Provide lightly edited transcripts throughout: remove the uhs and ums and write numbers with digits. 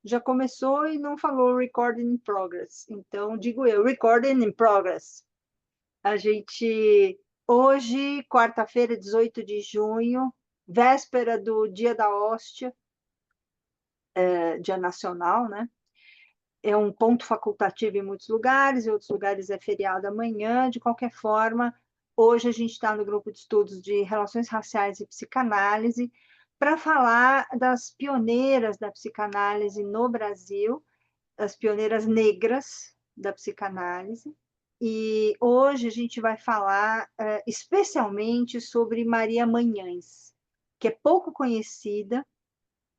Já começou e não falou recording in progress. Então, digo eu, recording in progress. A gente, hoje, quarta-feira, 18 de junho, véspera do Dia da Hóstia, Dia Nacional, né? É um ponto facultativo em muitos lugares, em outros lugares é feriado amanhã. De qualquer forma, hoje a gente está no grupo de estudos de relações raciais e psicanálise para falar das pioneiras da psicanálise no Brasil, as pioneiras negras da psicanálise. E hoje a gente vai falar especialmente sobre Maria Manhães, que é pouco conhecida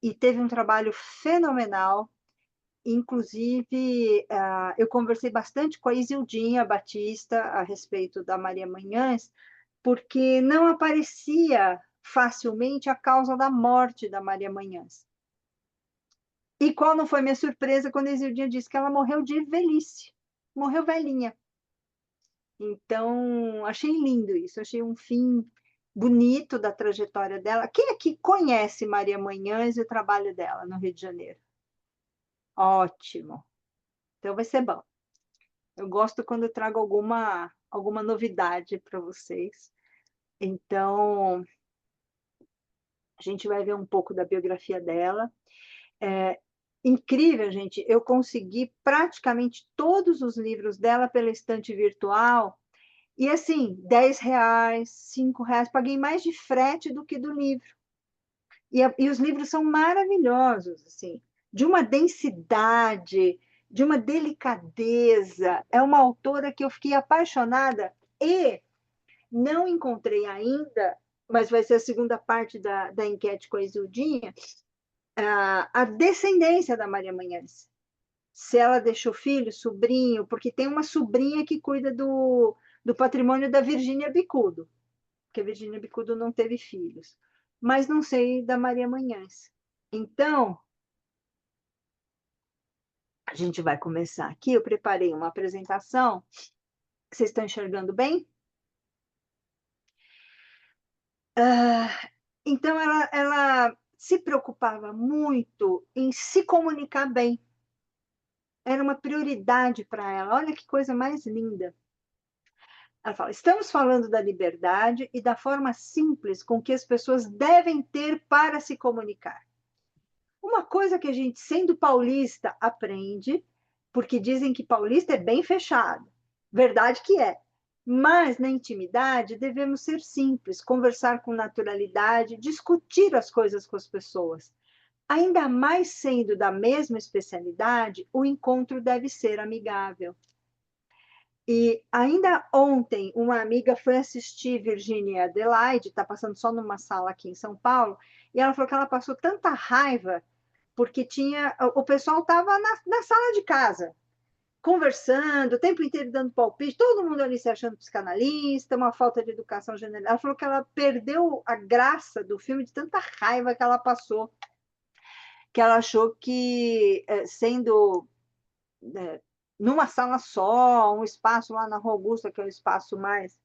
e teve um trabalho fenomenal. Inclusive, eu conversei bastante com a Isildinha Batista a respeito da Maria Manhães, porque não aparecia facilmente a causa da morte da Maria Manhães. E qual não foi minha surpresa quando a Isildinha disse que ela morreu de velhice, morreu velhinha. Então, achei lindo isso, achei um fim bonito da trajetória dela. Quem aqui conhece Maria Manhães e o trabalho dela no Rio de Janeiro? Ótimo, então vai ser bom. Eu gosto quando eu trago alguma novidade para vocês. Então, a gente vai ver um pouco da biografia dela. É incrível, gente. Eu consegui praticamente todos os livros dela pela estante virtual. E assim, R$ 10, R$ 5, paguei mais de frete do que do livro. E os livros são maravilhosos, assim, de uma densidade, de uma delicadeza. É uma autora que eu fiquei apaixonada e não encontrei ainda, mas vai ser a segunda parte da enquete com a Isildinha, a descendência da Maria Manhães. Se ela deixou filho, sobrinho, porque tem uma sobrinha que cuida do patrimônio da Virgínia Bicudo, porque a Virgínia Bicudo não teve filhos. Mas não sei da Maria Manhães. Então, a gente vai começar aqui. Eu preparei uma apresentação. Vocês estão enxergando bem? Então, ela se preocupava muito em se comunicar bem. Era uma prioridade para ela. Olha que coisa mais linda. Ela fala: estamos falando da liberdade e da forma simples com que as pessoas devem ter para se comunicar. Uma coisa que a gente, sendo paulista, aprende, porque dizem que paulista é bem fechado. Verdade que é. Mas na intimidade devemos ser simples, conversar com naturalidade, discutir as coisas com as pessoas. Ainda mais sendo da mesma especialidade, o encontro deve ser amigável. E ainda ontem, uma amiga foi assistir Virginia Adelaide, está passando só numa sala aqui em São Paulo, e ela falou que ela passou tanta raiva porque o pessoal estava na sala de casa, conversando, o tempo inteiro dando palpite, todo mundo ali se achando psicanalista, uma falta de educação general. Ela falou que ela perdeu a graça do filme de tanta raiva que ela passou, que ela achou que, sendo numa sala só, um espaço lá na Rua Augusta, que é um espaço mais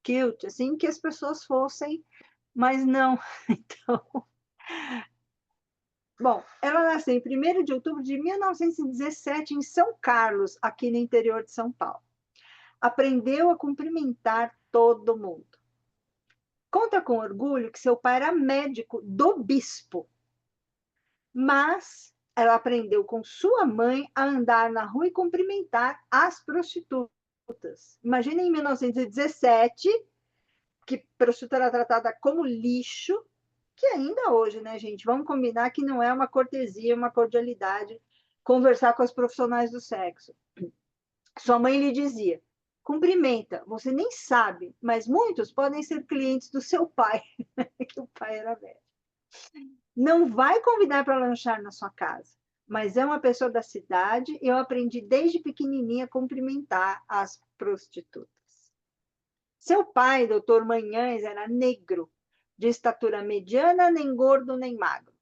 cute, assim, que as pessoas fossem, mas não. Então, bom, ela nasceu em 1º de outubro de 1917 em São Carlos, aqui no interior de São Paulo. Aprendeu a cumprimentar todo mundo. Conta com orgulho que seu pai era médico do bispo, mas ela aprendeu com sua mãe a andar na rua e cumprimentar as prostitutas. Imagina em 1917, que prostituta era tratada como lixo, que ainda hoje, né, gente? Vamos combinar que não é uma cortesia, uma cordialidade conversar com os profissionais do sexo. Sua mãe lhe dizia: cumprimenta, você nem sabe, mas muitos podem ser clientes do seu pai, que o pai era velho. Não vai convidar para lanchar na sua casa, mas é uma pessoa da cidade e eu aprendi desde pequenininha a cumprimentar as prostitutas. Seu pai, doutor Manhães, era negro, de estatura mediana, nem gordo nem magro.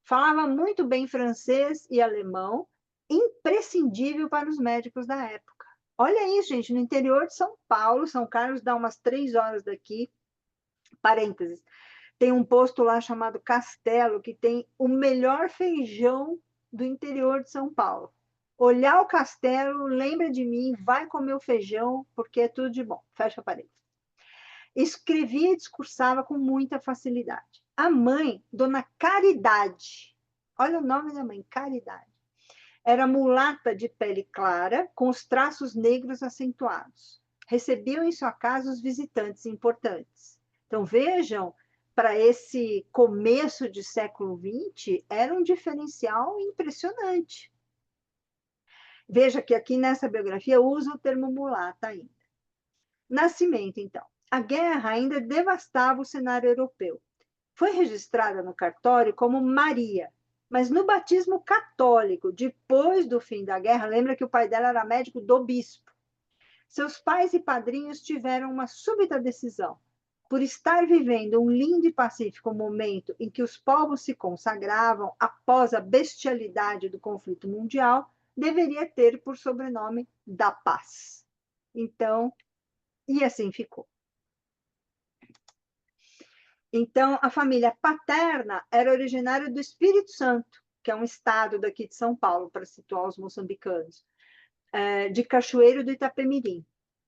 Falava muito bem francês e alemão, imprescindível para os médicos da época. Olha isso, gente, no interior de São Paulo, São Carlos dá umas 3 horas daqui, parênteses, tem um posto lá chamado Castelo, que tem o melhor feijão do interior de São Paulo. Olhar o castelo, lembra de mim, vai comer o feijão, porque é tudo de bom. Fecha parênteses. Escrevia e discursava com muita facilidade. A mãe, Dona Caridade, olha o nome da mãe, Caridade, era mulata de pele clara, com os traços negros acentuados. Recebiam em sua casa os visitantes importantes. Então, vejam, para esse começo de século XX, era um diferencial impressionante. Veja que aqui nessa biografia usa o termo mulata ainda. Nascimento, então. A guerra ainda devastava o cenário europeu. Foi registrada no cartório como Maria, mas no batismo católico, depois do fim da guerra, lembra que o pai dela era médico do bispo. Seus pais e padrinhos tiveram uma súbita decisão. Por estar vivendo um lindo e pacífico momento em que os povos se consagravam após a bestialidade do conflito mundial, deveria ter por sobrenome da paz. Então, e assim ficou. Então, a família paterna era originária do Espírito Santo, que é um estado daqui de São Paulo, para situar os moçambicanos, de Cachoeiro do Itapemirim.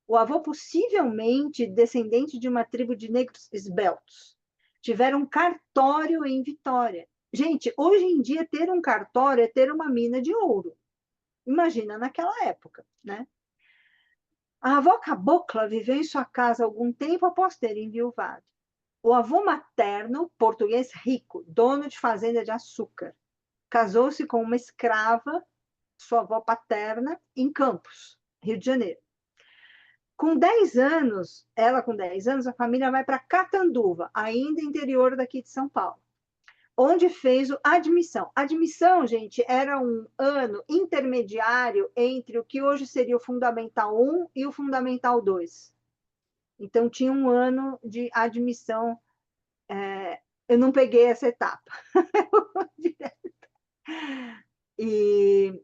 O avô, possivelmente descendente de uma tribo de negros esbeltos. Tiveram um cartório em Vitória. Gente, hoje em dia, ter um cartório é ter uma mina de ouro. Imagina naquela época, né? A avó cabocla viveu em sua casa algum tempo após ter enviuvado. O avô materno, português rico, dono de fazenda de açúcar, casou-se com uma escrava, sua avó paterna, em Campos, Rio de Janeiro. Com 10 anos, ela com 10 anos, a família vai para Catanduva, ainda interior daqui de São Paulo, onde fez o admissão. Admissão, gente, era um ano intermediário entre o que hoje seria o Fundamental 1 e o Fundamental 2. Então, tinha um ano de admissão. Eu não peguei essa etapa. E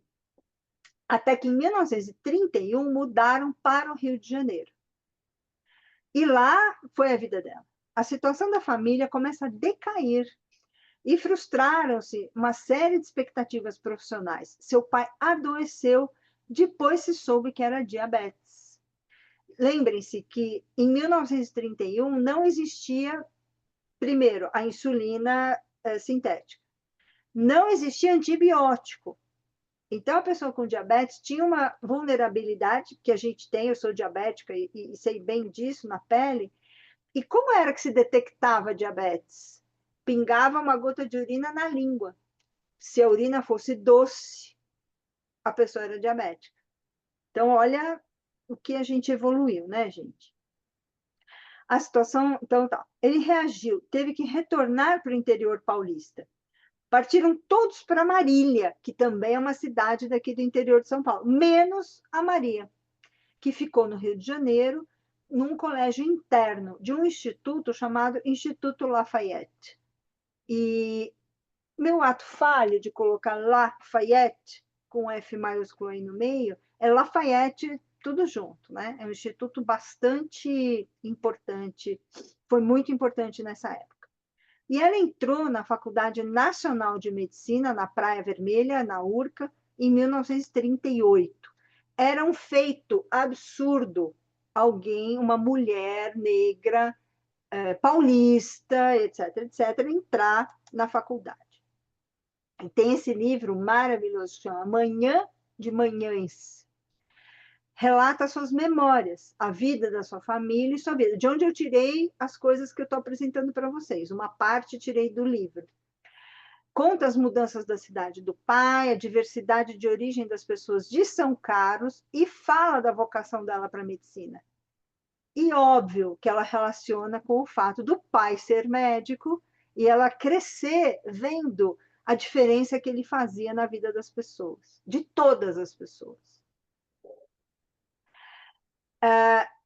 até que em 1931 mudaram para o Rio de Janeiro. E lá foi a vida dela. A situação da família começa a decair e frustraram-se uma série de expectativas profissionais. Seu pai adoeceu, depois se soube que era diabetes. Lembrem-se que em 1931 não existia, primeiro, a insulina sintética. Não existia antibiótico. Então, a pessoa com diabetes tinha uma vulnerabilidade, que a gente tem, eu sou diabética e sei bem disso na pele. E como era que se detectava diabetes? Pingava uma gota de urina na língua. Se a urina fosse doce, a pessoa era diabética. Então, olha o que a gente evoluiu, né, gente? A situação, então, tá. Ele reagiu, teve que retornar para o interior paulista. Partiram todos para Marília, que também é uma cidade daqui do interior de São Paulo, menos a Maria, que ficou no Rio de Janeiro, num colégio interno de um instituto chamado Instituto Lafayette. E meu ato falho de colocar Lafayette, com F maiúsculo aí no meio, é Lafayette tudo junto, né? É um instituto bastante importante, foi muito importante nessa época. E ela entrou na Faculdade Nacional de Medicina, na Praia Vermelha, na URCA, em 1938. Era um feito absurdo alguém, uma mulher negra, paulista, etc., etc., entrar na faculdade. E tem esse livro maravilhoso que chama Manhã de Manhãs. Relata suas memórias, a vida da sua família e sua vida. De onde eu tirei as coisas que eu estou apresentando para vocês. Uma parte tirei do livro. Conta as mudanças da cidade do pai, a diversidade de origem das pessoas de São Carlos e fala da vocação dela para a medicina. E óbvio que ela relaciona com o fato do pai ser médico e ela crescer vendo a diferença que ele fazia na vida das pessoas, de todas as pessoas.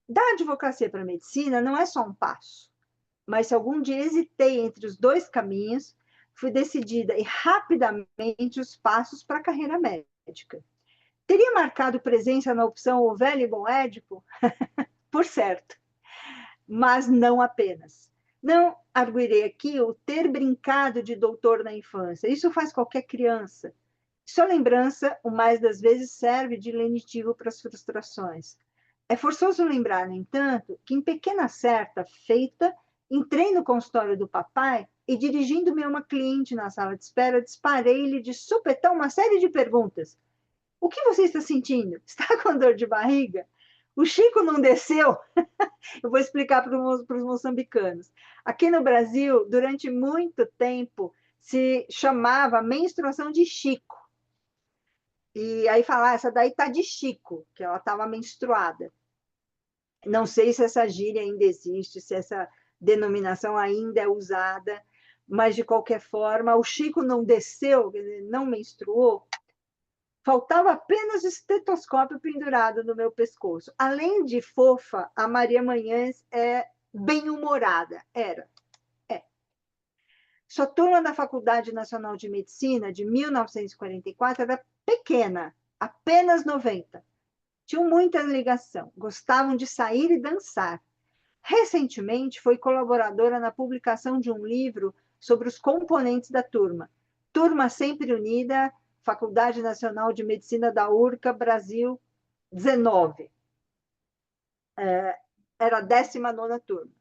Da advocacia para a medicina não é só um passo, mas se algum dia hesitei entre os dois caminhos, fui decidida e rapidamente os passos para a carreira médica. Teria marcado presença na opção O Velho e Bom Édipo? Por certo, mas não apenas. Não arguirei aqui o ter brincado de doutor na infância. Isso faz qualquer criança. Sua lembrança, o mais das vezes, serve de lenitivo para as frustrações. É forçoso lembrar, no entanto, que em pequena certa feita, entrei no consultório do papai e, dirigindo-me a uma cliente na sala de espera, disparei-lhe de supetão uma série de perguntas. O que você está sentindo? Está com dor de barriga? O Chico não desceu? Eu vou explicar para os moçambicanos. Aqui no Brasil, durante muito tempo, se chamava menstruação de Chico. E aí falar, essa daí tá de Chico, que ela estava menstruada. Não sei se essa gíria ainda existe, se essa denominação ainda é usada, mas de qualquer forma, o Chico não desceu, não menstruou, faltava apenas o estetoscópio pendurado no meu pescoço. Além de fofa, a Maria Manhães é bem-humorada, era. É. Sua turma da Faculdade Nacional de Medicina, de 1944, era pequena, apenas 90. Tinham muita ligação, gostavam de sair e dançar. Recentemente, foi colaboradora na publicação de um livro sobre os componentes da turma. Turma Sempre Unida, Faculdade Nacional de Medicina da URCA, Brasil, 19. Era a 19ª turma.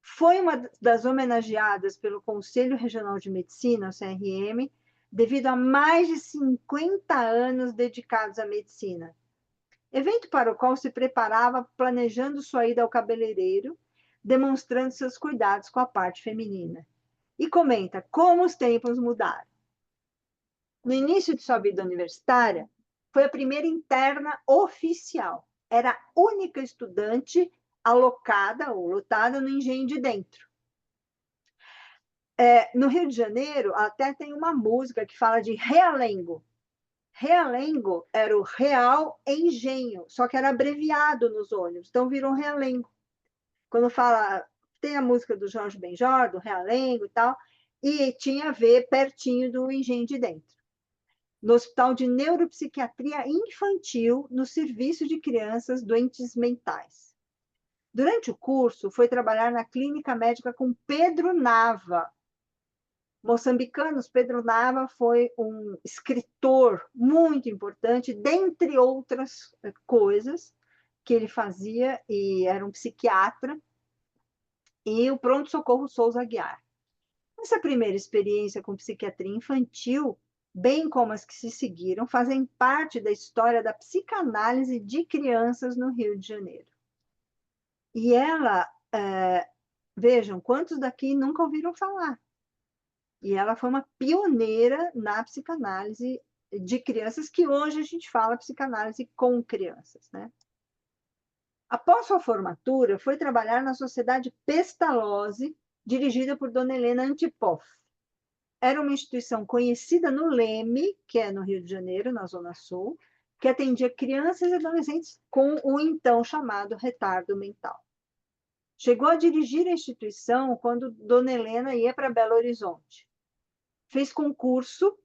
Foi uma das homenageadas pelo Conselho Regional de Medicina, o CRM, devido a mais de 50 anos dedicados à medicina. Evento para o qual se preparava planejando sua ida ao cabeleireiro, demonstrando seus cuidados com a parte feminina. E comenta como os tempos mudaram. No início de sua vida universitária, foi a primeira interna oficial. Era a única estudante alocada ou lotada no Engenho de Dentro. No Rio de Janeiro, até tem uma música que fala de realengo. Realengo era o Real Engenho, só que era abreviado nos ônibus, então virou realengo. Quando fala, tem a música do Jorge Benjor, do realengo e tal, e tinha a ver pertinho do Engenho de Dentro. No Hospital de Neuropsiquiatria Infantil, no Serviço de Crianças Doentes Mentais. Durante o curso, foi trabalhar na clínica médica com Pedro Nava, moçambicanos. Pedro Nava foi um escritor muito importante, dentre outras coisas que ele fazia, e era um psiquiatra, e o pronto-socorro Souza Aguiar. Essa primeira experiência com psiquiatria infantil, bem como as que se seguiram, fazem parte da história da psicanálise de crianças no Rio de Janeiro. E ela, vejam, quantos daqui nunca ouviram falar? E ela foi uma pioneira na psicanálise de crianças, que hoje a gente fala psicanálise com crianças, né? Após sua formatura, foi trabalhar na Sociedade Pestalozzi, dirigida por Dona Helena Antipoff. Era uma instituição conhecida no Leme, que é no Rio de Janeiro, na Zona Sul, que atendia crianças e adolescentes com o então chamado retardo mental. Chegou a dirigir a instituição quando Dona Helena ia para Belo Horizonte. Fez concurso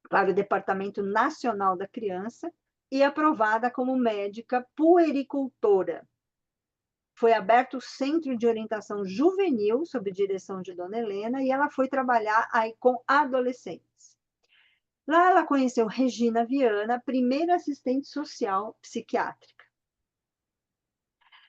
para o Departamento Nacional da Criança e aprovada como médica puericultora. Foi aberto o Centro de Orientação Juvenil, sob direção de Dona Helena, e ela foi trabalhar aí com adolescentes. Lá ela conheceu Regina Viana, primeira assistente social psiquiátrica.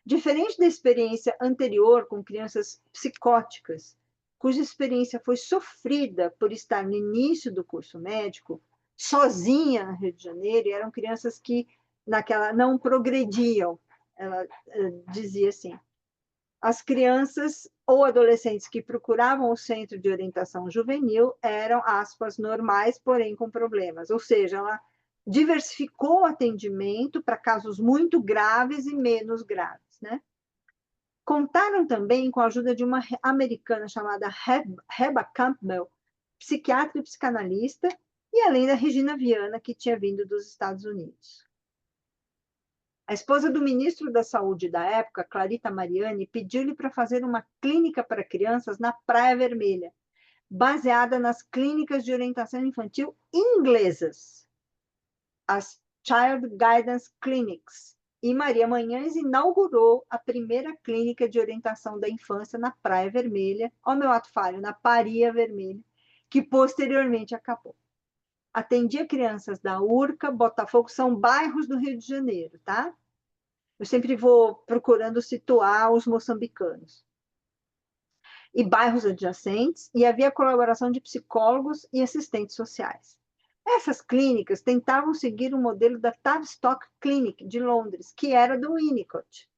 Diferente da experiência anterior com crianças psicóticas, cuja experiência foi sofrida por estar no início do curso médico, sozinha no Rio de Janeiro, e eram crianças que naquela não progrediam. Ela dizia assim: as crianças ou adolescentes que procuravam o centro de orientação juvenil eram, aspas, normais, porém com problemas. Ou seja, ela diversificou o atendimento para casos muito graves e menos graves, né? Contaram também com a ajuda de uma americana chamada Reba Campbell, psiquiatra e psicanalista, e além da Regina Viana, que tinha vindo dos Estados Unidos. A esposa do ministro da Saúde da época, Clarita Mariani, pediu-lhe para fazer uma clínica para crianças na Praia Vermelha, baseada nas clínicas de orientação infantil inglesas, as Child Guidance Clinics, e Maria Manhães inaugurou a primeira clínica de orientação da infância na Praia Vermelha, ao meu ato falho, na Paria Vermelha, que posteriormente acabou. atendia crianças da Urca, Botafogo, são bairros do Rio de Janeiro, tá? Eu sempre vou procurando situar os moçambicanos. E bairros adjacentes, e havia colaboração de psicólogos e assistentes sociais. Essas clínicas tentavam seguir o modelo da Tavistock Clinic de Londres, que era do Winnicott,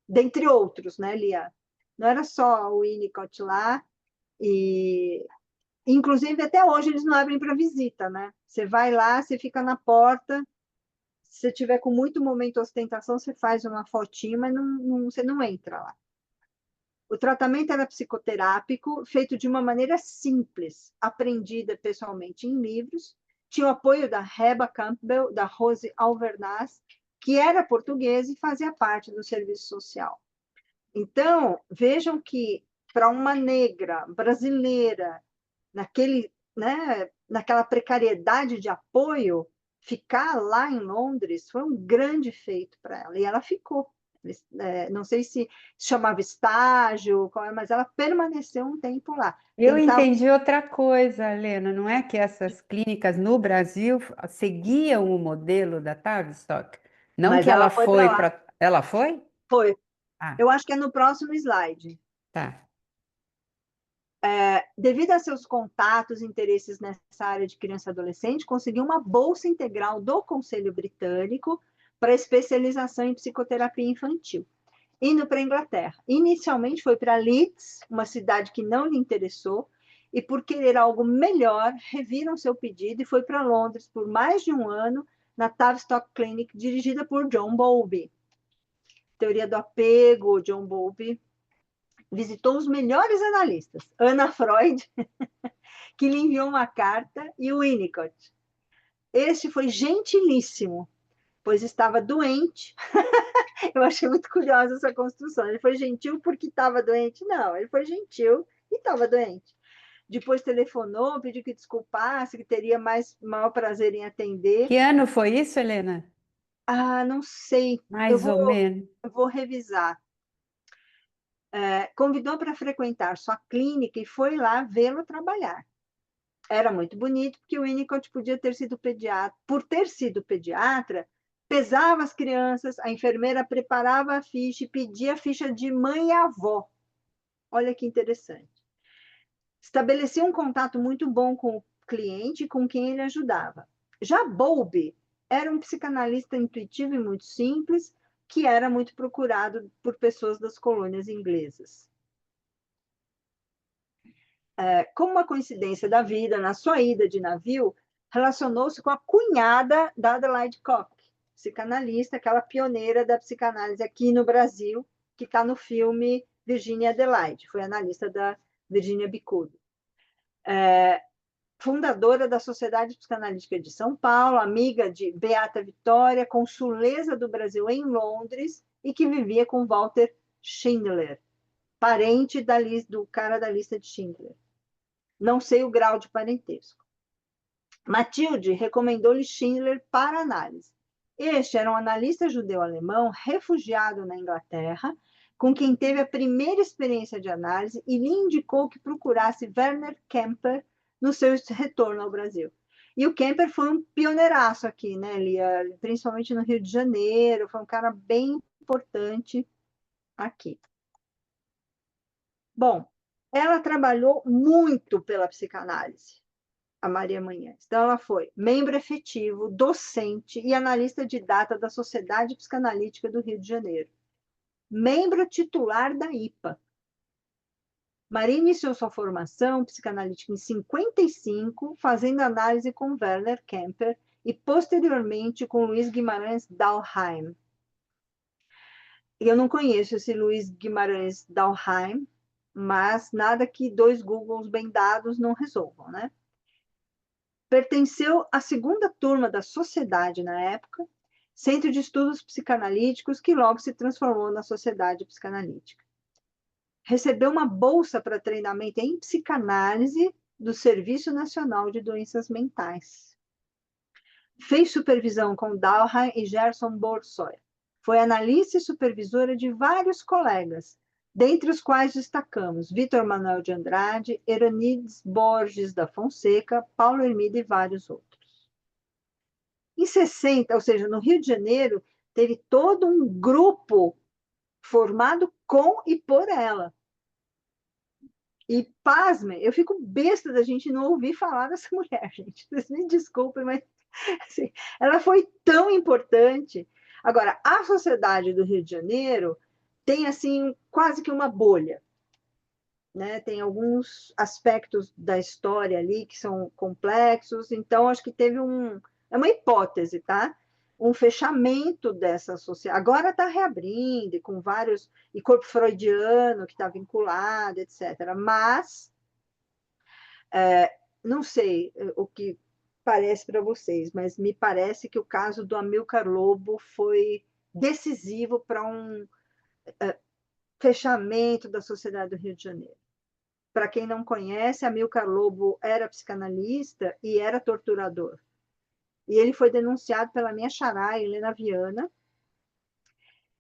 dentre outros, né, Lia? Não era só o Winnicott lá, e inclusive até hoje eles não abrem para visita, né? Você vai lá, você fica na porta, se você tiver com muito momento de ostentação, você faz uma fotinha, mas você não entra lá. O tratamento era psicoterápico, feito de uma maneira simples, aprendida pessoalmente em livros. Tinha o apoio da Reba Campbell, da Rose Alvernaz, que era portuguesa e fazia parte do serviço social. Então, vejam que para uma negra brasileira, naquela precariedade de apoio, ficar lá em Londres foi um grande feito para ela, e ela ficou. Não sei se chamava estágio, mas ela permaneceu um tempo lá. Eu Tentava, entendi outra coisa, Helena, não é que essas clínicas no Brasil seguiam o modelo da Tavistock? Não mas que ela ela foi para foi lá. para... Ela foi? Foi. Ah, Eu acho que é no próximo slide. tá. Devido a seus contatos e interesses nessa área de criança e adolescente, conseguiu uma bolsa integral do Conselho Britânico para especialização em psicoterapia infantil, indo para a Inglaterra. Inicialmente foi para Leeds, uma cidade que não lhe interessou, e por querer algo melhor, reviram seu pedido e foi para Londres por mais de um ano na Tavistock Clinic, dirigida por John Bowlby. Teoria do apego, John Bowlby visitou os melhores analistas, Anna Freud, que lhe enviou uma carta, e o Winnicott. Este foi gentilíssimo, pois estava doente. Eu achei muito curiosa essa construção. Ele foi gentil porque estava doente? Não, ele foi gentil e estava doente. Depois telefonou, pediu que desculpasse, que teria mais maior prazer em atender. Que ano foi isso, Helena? Ah, não sei, eu Mais vou, ou menos. eu vou revisar. Convidou para frequentar sua clínica e foi lá vê-lo trabalhar. Era muito bonito, porque o Winnicott podia ter sido pediatra. Por ter sido pediatra, pesava as crianças, a enfermeira preparava a ficha e pedia a ficha de mãe e avó. Olha que interessante. Estabelecia um contato muito bom com o cliente e com quem ele ajudava. Já Bowlby era um psicanalista intuitivo e muito simples, que era muito procurado por pessoas das colônias inglesas. Como uma coincidência da vida, na sua ida de navio, relacionou-se com a cunhada da Adelaide Cook, psicanalista, aquela pioneira da psicanálise aqui no Brasil, que está no filme Virginia Adelaide, foi analista da Virginia Bicudo. Fundadora da Sociedade Psicanalítica de São Paulo, amiga de Beata Vitória, consuleza do Brasil em Londres, e que vivia com Walter Schindler, parente do cara da lista de Schindler. Não sei o grau de parentesco. Matilde recomendou-lhe Schindler para análise. Este era um analista judeu-alemão refugiado na Inglaterra, com quem teve a primeira experiência de análise e lhe indicou que procurasse Werner Kemper no seu retorno ao Brasil. E o Kemper foi um pioneiraço aqui, né, Lia? Principalmente no Rio de Janeiro, foi um cara bem importante aqui. Bom, ela trabalhou muito pela psicanálise, a Maria Manhães. Então, ela foi membro efetivo, docente e analista de data da Sociedade Psicanalítica do Rio de Janeiro. Membro titular da IPA. Maria iniciou sua formação psicanalítica em 55, fazendo análise com Werner Kemper e, posteriormente, com Luiz Guimarães Dahlheim. Eu não conheço esse Luiz Guimarães Dahlheim, mas nada que dois Googles bem dados não resolvam, né? Pertenceu à segunda turma da Sociedade na época, Centro de Estudos Psicanalíticos, que logo se transformou na Sociedade Psicanalítica. Recebeu uma bolsa para treinamento em psicanálise do Serviço Nacional de Doenças Mentais. Fez supervisão com Dahlheim e Gerson Borsoi. Foi analista e supervisora de vários colegas, dentre os quais destacamos Vitor Manuel de Andrade, Eranides Borges da Fonseca, Paulo Hermida e vários outros. Em 60, ou seja, no Rio de Janeiro, teve todo um grupo formado com e por ela. E, pasmem, eu fico besta da gente não ouvir falar dessa mulher, gente. Vocês me desculpem, mas assim, ela foi tão importante. Agora, a sociedade do Rio de Janeiro tem, assim, quase que uma bolha, né? Tem alguns aspectos da história ali que são complexos, então acho que teve é uma hipótese, tá? Um fechamento dessa sociedade. Agora está reabrindo, com vários, e corpo freudiano que está vinculado, etc. Mas, não sei o que parece para vocês, mas me parece que o caso do Amilcar Lobo foi decisivo para um fechamento da sociedade do Rio de Janeiro. Para quem não conhece, Amilcar Lobo era psicanalista e era torturador. E ele foi denunciado pela minha xará, Helena Viana,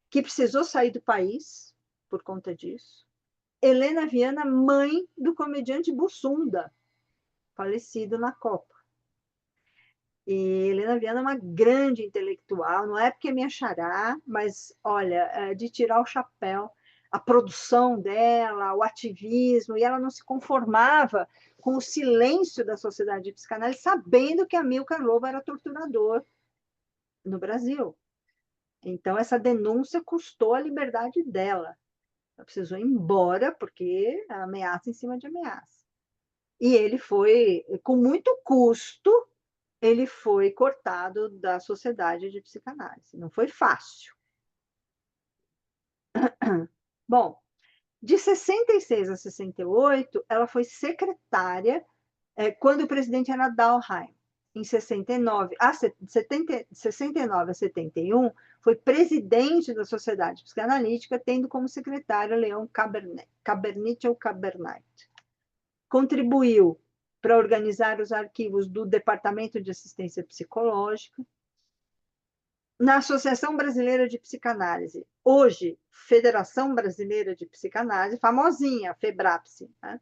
que precisou sair do país por conta disso. Helena Viana, mãe do comediante Bussunda, falecido na Copa. E Helena Viana é uma grande intelectual, não é porque é minha xará, mas, olha, é de tirar o chapéu. A produção dela, o ativismo, e ela não se conformava com o silêncio da sociedade de psicanálise, sabendo que Amilcar Lobo era torturador no Brasil. Então, essa denúncia custou a liberdade dela. Ela precisou ir embora, porque ameaça em cima de ameaça. E ele foi, com muito custo, ele foi cortado da sociedade de psicanálise. Não foi fácil. Bom, de 66 a 68, ela foi secretária quando o presidente era Dalheim. Em 69 a 71, foi presidente da Sociedade Psicanalítica, tendo como secretário Leon Cabernet ou Cabernat. Contribuiu para organizar os arquivos do Departamento de Assistência Psicológica, na Associação Brasileira de Psicanálise, hoje Federação Brasileira de Psicanálise, famosinha, FEBRAPSE, né?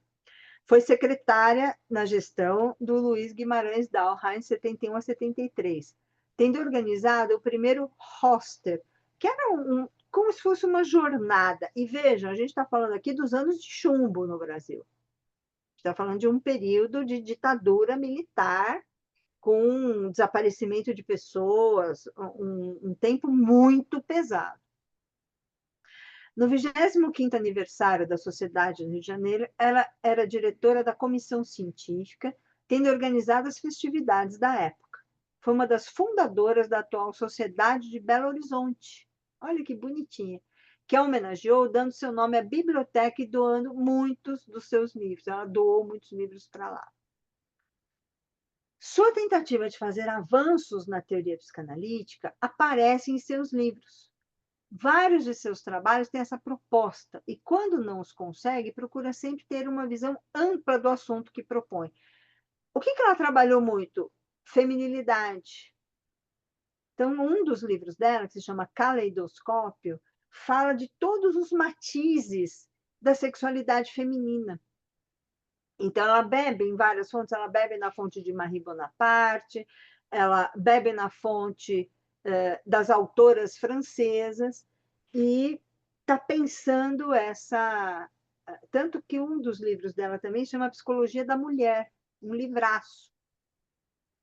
Foi secretária na gestão do Luiz Guimarães Dalheim, 71 a 73, tendo organizado o primeiro roster, que era como se fosse uma jornada. E vejam, a gente está falando aqui dos anos de chumbo no Brasil. Está falando de um período de ditadura militar, com desaparecimento de pessoas, um tempo muito pesado. No 25º aniversário da Sociedade do Rio de Janeiro, ela era diretora da comissão científica, tendo organizado as festividades da época. Foi uma das fundadoras da atual Sociedade de Belo Horizonte. Olha que bonitinha. Que a homenageou dando seu nome à biblioteca e doando muitos dos seus livros. Ela doou muitos livros para lá. Sua tentativa de fazer avanços na teoria psicanalítica aparece em seus livros. Vários de seus trabalhos têm essa proposta, e quando não os consegue, procura sempre ter uma visão ampla do assunto que propõe. O que ela trabalhou muito? Feminilidade. Então, um dos livros dela, que se chama Caleidoscópio, fala de todos os matizes da sexualidade feminina. Então, ela bebe em várias fontes, ela bebe na fonte de Marie Bonaparte, ela bebe na fonte das autoras francesas, e está pensando essa. Tanto que um dos livros dela também chama Psicologia da Mulher, um livraço,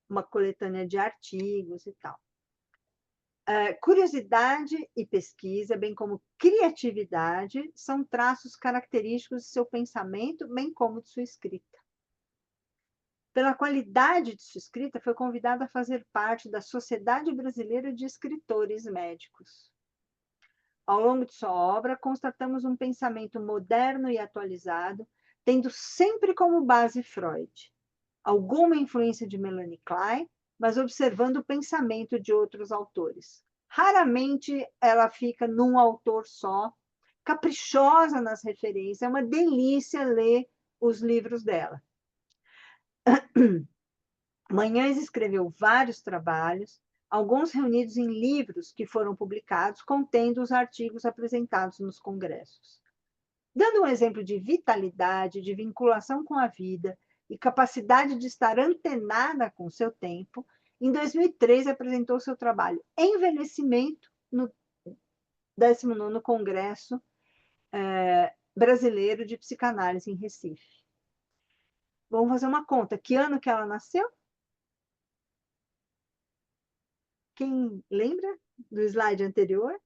uma coletânea de artigos e tal. Curiosidade e pesquisa, bem como criatividade, são traços característicos de seu pensamento, bem como de sua escrita. Pela qualidade de sua escrita, foi convidada a fazer parte da Sociedade Brasileira de Escritores Médicos. Ao longo de sua obra, constatamos um pensamento moderno e atualizado, tendo sempre como base Freud. Alguma influência de Melanie Klein, mas observando o pensamento de outros autores. Raramente ela fica num autor só, caprichosa nas referências, é uma delícia ler os livros dela. Manhães escreveu vários trabalhos, alguns reunidos em livros que foram publicados, contendo os artigos apresentados nos congressos. Dando um exemplo de vitalidade, de vinculação com a vida e capacidade de estar antenada com seu tempo, Em 2003, apresentou seu trabalho Envelhecimento no 19º Congresso Brasileiro de Psicanálise em Recife. Vamos fazer uma conta. Que ano que ela nasceu? Quem lembra do slide anterior?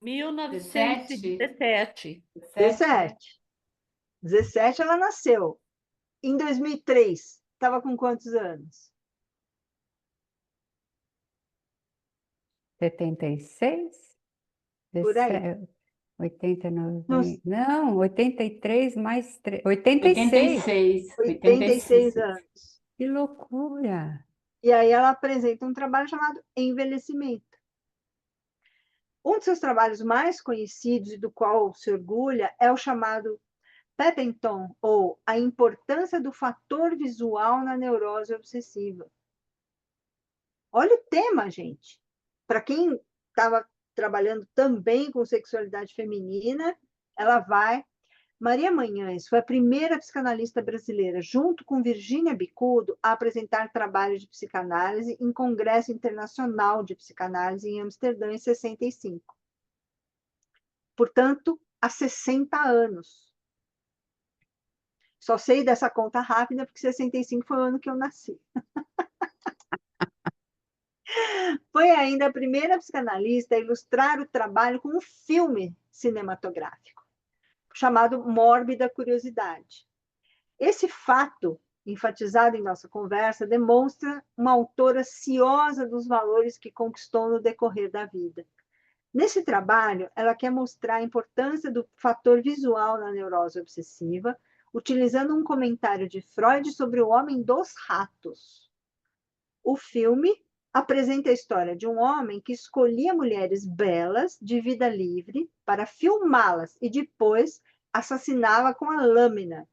Mil novecentos e 17. 17. 17 ela nasceu. Em 2003, estava com quantos anos? 76? Por aí. 80, Nos 90. Não, 83 mais 3. 86. 86. 86 86. anos. Que loucura! E aí ela apresenta um trabalho chamado Envelhecimento. Um de seus trabalhos mais conhecidos e do qual se orgulha é o chamado Peppenton, ou A Importância do Fator Visual na Neurose Obsessiva. Olha o tema, gente. Para quem estava trabalhando também com sexualidade feminina, ela vai. Maria Manhães foi a primeira psicanalista brasileira, junto com Virgínia Bicudo, a apresentar trabalhos de psicanálise em Congresso Internacional de Psicanálise em Amsterdã, em 65. Portanto, há 60 anos. Só sei dessa conta rápida porque 65 foi o ano que eu nasci. Foi ainda a primeira psicanalista a ilustrar o trabalho com um filme cinematográfico, chamado Mórbida Curiosidade. Esse fato, enfatizado em nossa conversa, demonstra uma autora ciosa dos valores que conquistou no decorrer da vida. Nesse trabalho, ela quer mostrar a importância do fator visual na neurose obsessiva, utilizando um comentário de Freud sobre o homem dos ratos. O filme apresenta a história de um homem que escolhia mulheres belas, de vida livre, para filmá-las e depois assassinava com a lâmina,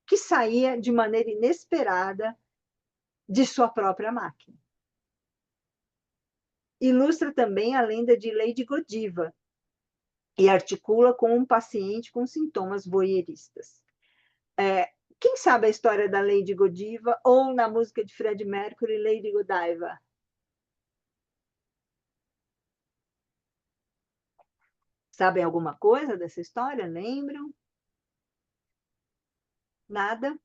que saía de maneira inesperada de sua própria máquina. Ilustra também a lenda de Lady Godiva e articula com um paciente com sintomas voyeuristas. Quem sabe a história da Lady Godiva ou na música de Freddie Mercury, Lady Godiva? Sabem alguma coisa dessa história? Lembram? Nada?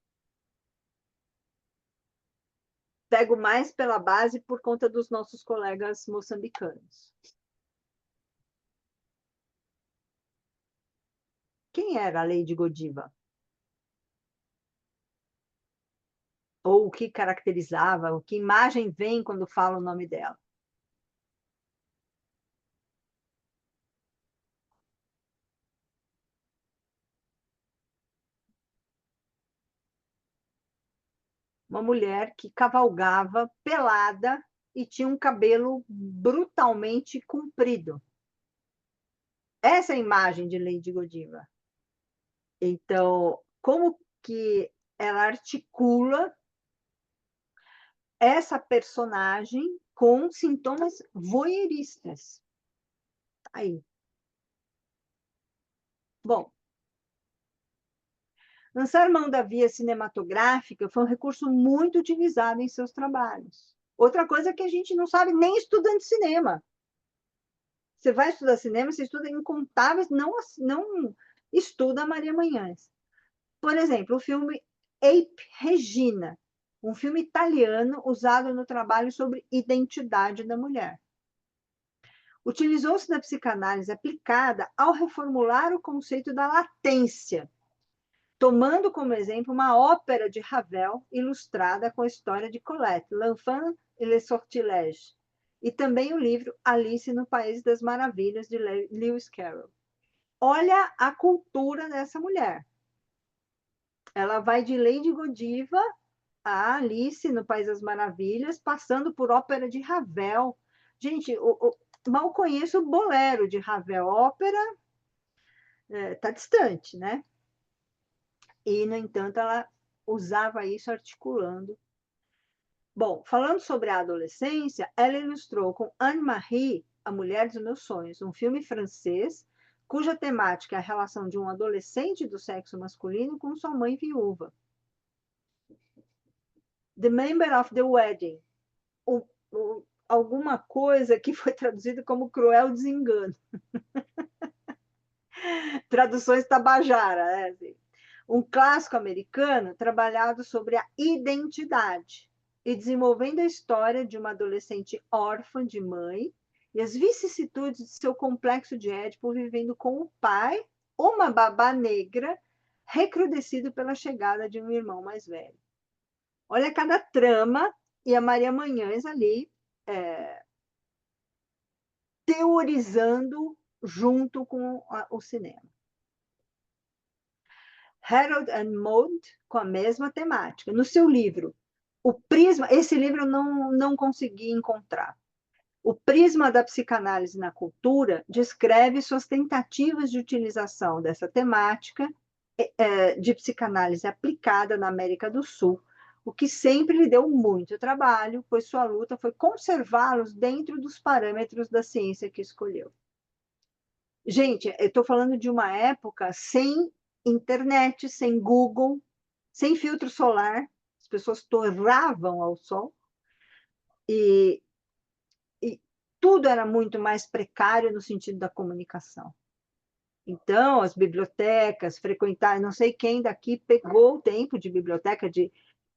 Pego mais pela base por conta dos nossos colegas moçambicanos. Quem era a Lady Godiva? Ou o que caracterizava, o que imagem vem quando fala o nome dela? Uma mulher que cavalgava pelada e tinha um cabelo brutalmente comprido. Essa é a imagem de Lady Godiva. Então, como que ela articula essa personagem com sintomas voyeuristas? Aí. Bom, lançar mão da via cinematográfica foi um recurso muito utilizado em seus trabalhos. Outra coisa que a gente não sabe nem estudando cinema. Você vai estudar cinema, você estuda incontáveis, não estuda Maria Manhães. Por exemplo, o filme Ape Regina, um filme italiano usado no trabalho sobre identidade da mulher. Utilizou-se da psicanálise aplicada ao reformular o conceito da latência, tomando como exemplo uma ópera de Ravel ilustrada com a história de Colette, L'Enfant et le Sortilège, e também o livro Alice no País das Maravilhas, de Lewis Carroll. Olha a cultura dessa mulher. Ela vai de Lady Godiva a Alice no País das Maravilhas, passando por ópera de Ravel. Gente, mal conheço o bolero de Ravel. Ópera está distante, né? E, no entanto, ela usava isso articulando. Bom, falando sobre a adolescência, ela ilustrou com Anne-Marie, A Mulher dos Meus Sonhos, um filme francês cuja temática é a relação de um adolescente do sexo masculino com sua mãe viúva. The Member of the Wedding, alguma coisa que foi traduzida como Cruel Desengano. Traduções tabajara, né? Assim. Um clássico americano trabalhado sobre a identidade e desenvolvendo a história de uma adolescente órfã de mãe e as vicissitudes de seu complexo de Édipo vivendo com o pai, uma babá negra, recrudescido pela chegada de um irmão mais velho. Olha cada trama, e a Maria Manhães ali teorizando junto com o cinema. Harold and Maude, com a mesma temática. No seu livro, O Prisma, esse livro eu não consegui encontrar. O Prisma da Psicanálise na Cultura descreve suas tentativas de utilização dessa temática de psicanálise aplicada na América do Sul, o que sempre lhe deu muito trabalho, pois sua luta foi conservá-los dentro dos parâmetros da ciência que escolheu. Gente, eu estou falando de uma época sem internet, sem Google, sem filtro solar, as pessoas torravam ao sol, e tudo era muito mais precário no sentido da comunicação. Então, as bibliotecas, frequentar, não sei quem daqui pegou o tempo de biblioteca, de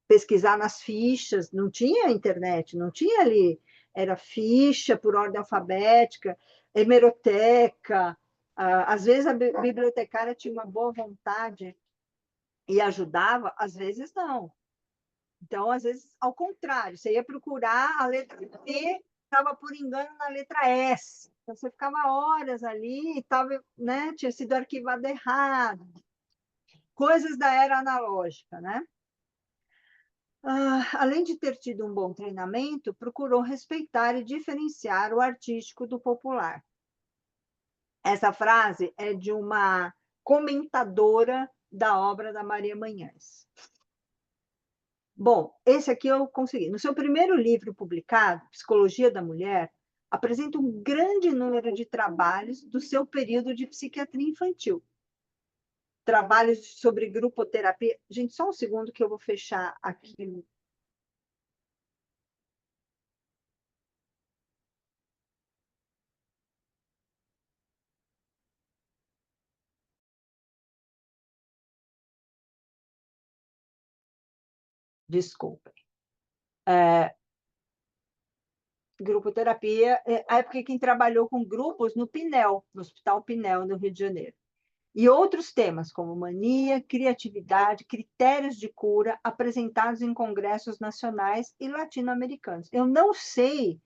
pesquisar nas fichas, não tinha internet, não tinha ali, era ficha por ordem alfabética, hemeroteca, às vezes a bibliotecária tinha uma boa vontade e ajudava, às vezes não. Então, às vezes, ao contrário, você ia procurar a letra P, estava por engano na letra S. Então, você ficava horas ali e tava, né, tinha sido arquivado errado. Coisas da era analógica, né? Além de ter tido um bom treinamento, procurou respeitar e diferenciar o artístico do popular. Essa frase é de uma comentadora da obra da Maria Manhães. Bom, esse aqui eu consegui. No seu primeiro livro publicado, Psicologia da Mulher, apresenta um grande número de trabalhos do seu período de psiquiatria infantil. Trabalhos sobre grupoterapia. Gente, só um segundo que eu vou fechar aqui. Desculpem. Grupoterapia, a época quem trabalhou com grupos no Pinel, no Hospital Pinel, no Rio de Janeiro. E outros temas, como mania, criatividade, critérios de cura, apresentados em congressos nacionais e latino-americanos. Eu não sei,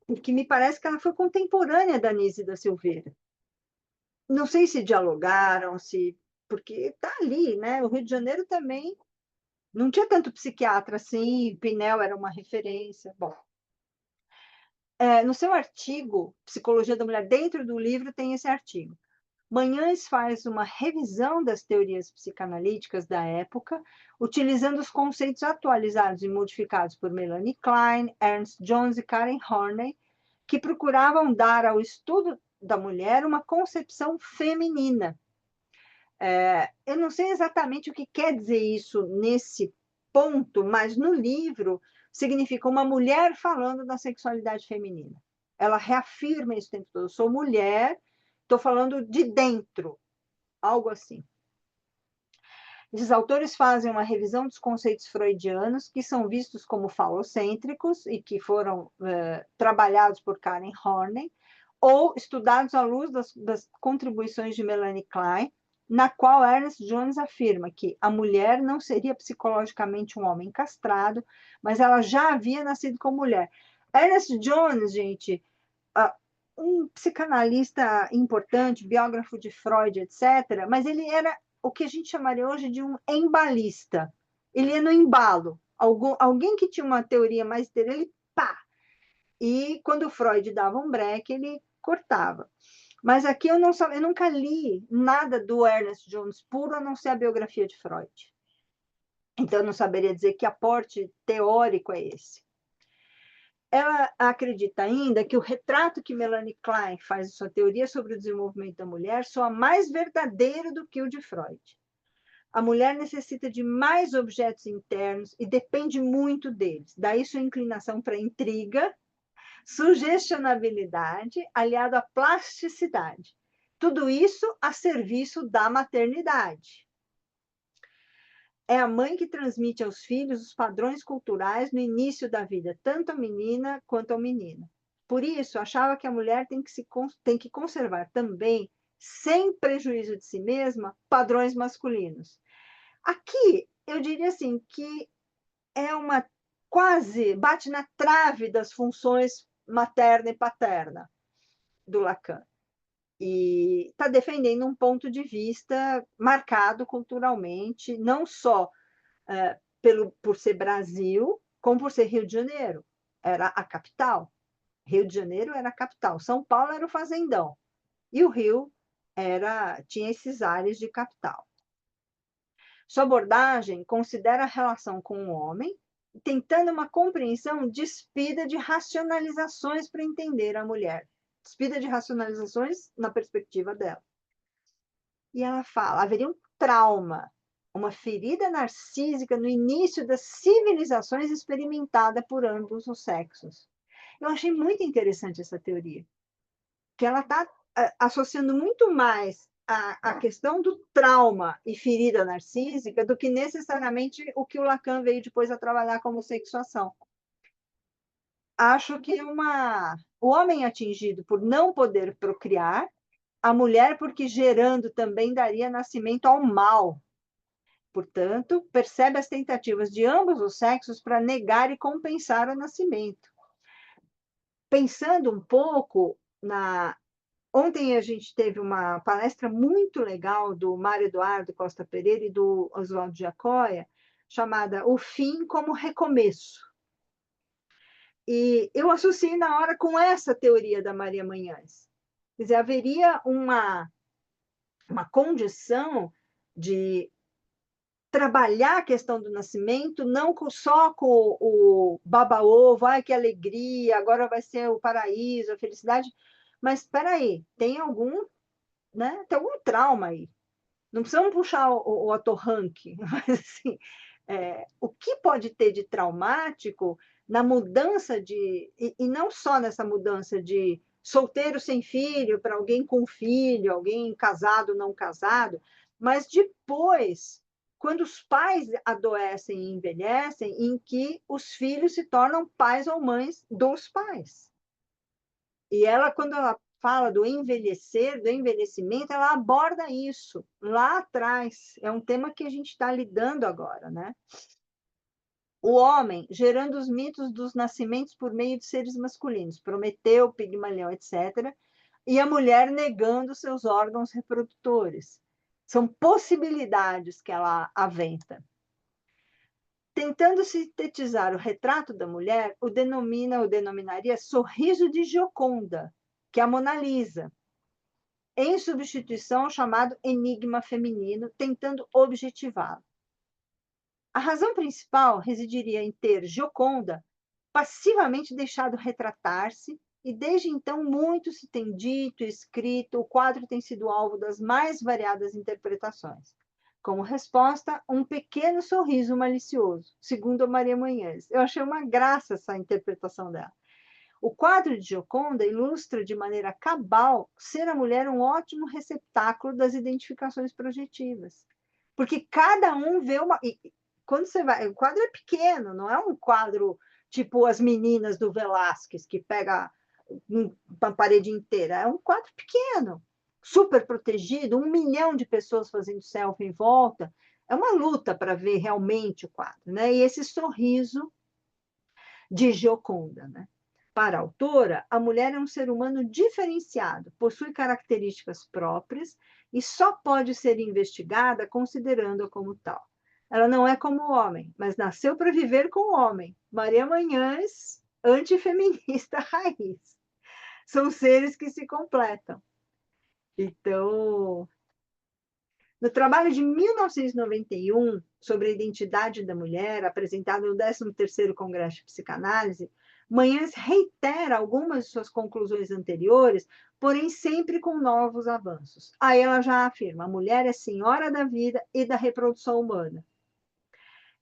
porque me parece que ela foi contemporânea da Anísia da Silveira. Não sei se dialogaram, porque está ali, né? O Rio de Janeiro também não tinha tanto psiquiatra assim, Pinel era uma referência. Bom, no seu artigo, Psicologia da Mulher, dentro do livro tem esse artigo. Manhães faz uma revisão das teorias psicanalíticas da época, utilizando os conceitos atualizados e modificados por Melanie Klein, Ernst Jones e Karen Horney, que procuravam dar ao estudo da mulher uma concepção feminina. Eu não sei exatamente o que quer dizer isso nesse ponto, mas no livro significa uma mulher falando da sexualidade feminina. Ela reafirma isso o tempo todo. Eu sou mulher, estou falando de dentro, algo assim. Esses autores fazem uma revisão dos conceitos freudianos, que são vistos como falocêntricos e que foram trabalhados por Karen Horney, ou estudados à luz das contribuições de Melanie Klein, na qual Ernest Jones afirma que a mulher não seria psicologicamente um homem castrado, mas ela já havia nascido como mulher. Ernest Jones, gente, um psicanalista importante, biógrafo de Freud, etc., mas ele era o que a gente chamaria hoje de um embalista. Ele ia no embalo. Alguém que tinha uma teoria mais dele, ele pá! E quando o Freud dava um break, ele cortava. Mas aqui eu nunca li nada do Ernest Jones puro, a não ser a biografia de Freud. Então, eu não saberia dizer que aporte teórico é esse. Ela acredita ainda que o retrato que Melanie Klein faz de sua teoria sobre o desenvolvimento da mulher soa mais verdadeiro do que o de Freud. A mulher necessita de mais objetos internos e depende muito deles. Daí sua inclinação para intriga, sugestionabilidade, aliado à plasticidade. Tudo isso a serviço da maternidade. É a mãe que transmite aos filhos os padrões culturais no início da vida, tanto a menina quanto ao menino. Por isso, achava que a mulher tem que conservar também, sem prejuízo de si mesma, padrões masculinos. Aqui, eu diria assim, que é uma quase, bate na trave das funções materna e paterna do Lacan. E está defendendo um ponto de vista marcado culturalmente, não só por ser Brasil, como por ser Rio de Janeiro. Era a capital. Rio de Janeiro era a capital. São Paulo era o fazendão. E o Rio tinha esses ares de capital. Sua abordagem considera a relação com o homem, tentando uma compreensão despida de racionalizações para entender a mulher. Despida de racionalizações na perspectiva dela. E ela fala, haveria um trauma, uma ferida narcísica no início das civilizações experimentada por ambos os sexos. Eu achei muito interessante essa teoria, que ela está associando muito mais a questão do trauma e ferida narcísica do que necessariamente o que o Lacan veio depois a trabalhar como sexuação. Acho que o homem atingido por não poder procriar, a mulher porque gerando também daria nascimento ao mal. Portanto, percebe as tentativas de ambos os sexos para negar e compensar o nascimento. Pensando um pouco na... Ontem a gente teve uma palestra muito legal do Mário Eduardo Costa Pereira e do Oswaldo Giacoia, chamada O Fim como Recomeço. E eu associei na hora com essa teoria da Maria Manhães. Quer dizer, haveria uma condição de trabalhar a questão do nascimento, não só com o baba-ovo, ai, que alegria, agora vai ser o paraíso, a felicidade, mas espera aí, tem algum trauma aí. Não precisamos puxar o atorranque, mas assim, o que pode ter de traumático na mudança e não só nessa mudança de solteiro sem filho para alguém com filho, alguém casado, não casado, mas depois, quando os pais adoecem e envelhecem, em que os filhos se tornam pais ou mães dos pais. E ela, quando ela fala do envelhecer, do envelhecimento, ela aborda isso lá atrás. É um tema que a gente está lidando agora, né? O homem gerando os mitos dos nascimentos por meio de seres masculinos, Prometeu, Pigmalião, etc., e a mulher negando seus órgãos reprodutores. São possibilidades que ela aventa. Tentando sintetizar o retrato da mulher, o denominaria sorriso de Gioconda, que é a Mona Lisa, em substituição ao chamado enigma feminino, tentando objetivá-lo. A razão principal residiria em ter Gioconda passivamente deixado retratar-se, e desde então muito se tem dito e escrito, o quadro tem sido alvo das mais variadas interpretações. Como resposta, um pequeno sorriso malicioso, segundo a Maria Manhães. Eu achei uma graça essa interpretação dela. O quadro de Gioconda ilustra de maneira cabal ser a mulher um ótimo receptáculo das identificações projetivas. Porque cada um vê uma... quando você vai... O quadro é pequeno, não é um quadro tipo as meninas do Velázquez, que pega uma parede inteira. É um quadro pequeno, super protegido, 1 milhão de pessoas fazendo selfie em volta. É uma luta para ver realmente o quadro, né? E esse sorriso de Gioconda, né? Para a autora, a mulher é um ser humano diferenciado, possui características próprias e só pode ser investigada considerando-a como tal. Ela não é como o homem, mas nasceu para viver com o homem. Maria Manhães, antifeminista raiz. São seres que se completam. Então, no trabalho de 1991, sobre a identidade da mulher, apresentado no 13º Congresso de Psicanálise, Manhães reitera algumas de suas conclusões anteriores, porém sempre com novos avanços. Aí ela já afirma: a mulher é senhora da vida e da reprodução humana.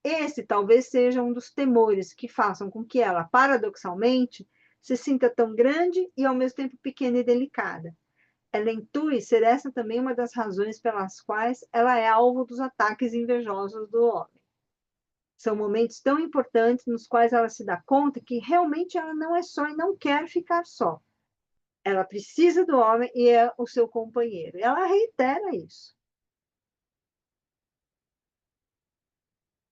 Esse talvez seja um dos temores que façam com que ela, paradoxalmente, se sinta tão grande e ao mesmo tempo pequena e delicada. Ela intui ser essa também uma das razões pelas quais ela é alvo dos ataques invejosos do homem. São momentos tão importantes nos quais ela se dá conta que realmente ela não é só e não quer ficar só. Ela precisa do homem e é o seu companheiro. E ela reitera isso.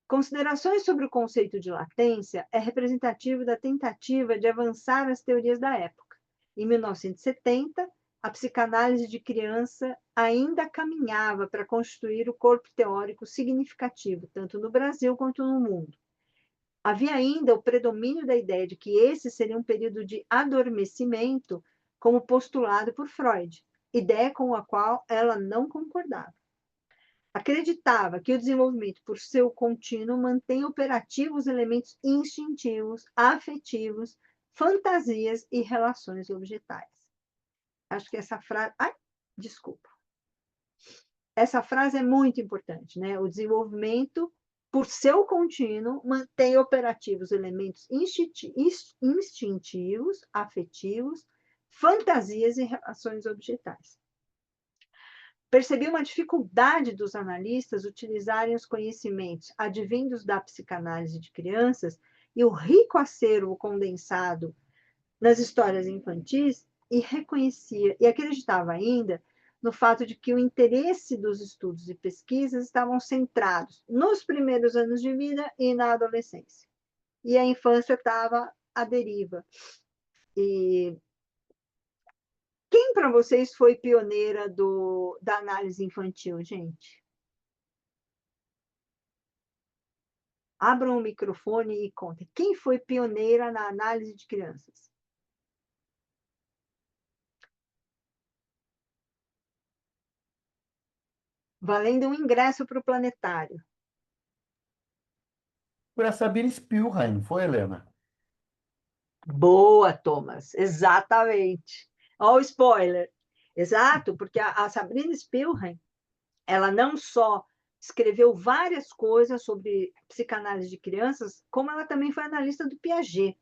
Considerações sobre o conceito de latência é representativo da tentativa de avançar as teorias da época. Em 1970, a psicanálise de criança ainda caminhava para constituir o corpo teórico significativo, tanto no Brasil quanto no mundo. Havia ainda o predomínio da ideia de que esse seria um período de adormecimento, como postulado por Freud, ideia com a qual ela não concordava. Acreditava que o desenvolvimento por seu contínuo mantém operativos elementos instintivos, afetivos, fantasias e relações objetais. Acho que essa frase. Ai, desculpa. Essa frase é muito importante, né? O desenvolvimento, por seu contínuo, mantém operativos elementos instintivos, afetivos, fantasias e relações objetais. Percebi uma dificuldade dos analistas utilizarem os conhecimentos advindos da psicanálise de crianças e o rico acervo condensado nas histórias infantis e reconhecia e acreditava ainda no fato de que o interesse dos estudos e pesquisas estavam centrados nos primeiros anos de vida e na adolescência. E a infância estava à deriva. E quem para vocês foi pioneira da análise infantil, gente? Abram o microfone e contem. Quem foi pioneira na análise de crianças? Valendo um ingresso para o planetário. Foi a Sabine Spielrein, não foi, Helena? Boa, Thomas. Exatamente. Olha o spoiler. Exato, porque a Sabrina Spielrein, ela não só escreveu várias coisas sobre psicanálise de crianças, como ela também foi analista do Piaget.